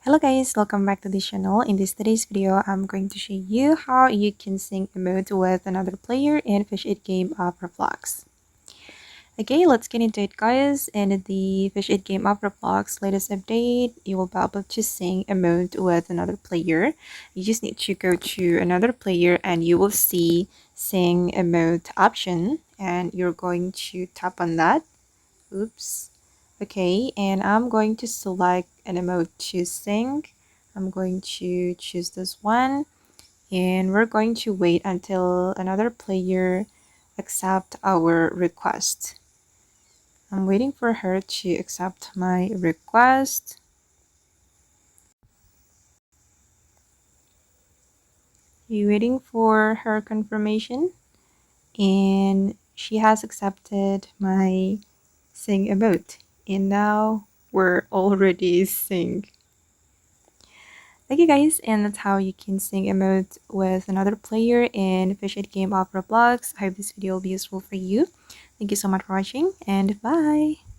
Hello guys, welcome back to this channel. In today's video, I'm going to show you how you can sync emote with another player in Fish It Game of Roblox. Okay, let's get into it guys. In the Fish It Game of Roblox latest update, you will be able to sync emote with another player. You just need to go to another player and you will see sync emote option and you're going to tap on that. Oops. Okay, and I'm going to select an emote to sync. I'm going to choose this one and we're going to wait until another player accept our request. I'm waiting for her to accept my request. You waiting for her confirmation and she has accepted my sing emote and now we're already synced. Okay guys, and that's how you can sync emote with another player in Fish It Game of Roblox. I hope this video will be useful for you. Thank you so much for watching and bye!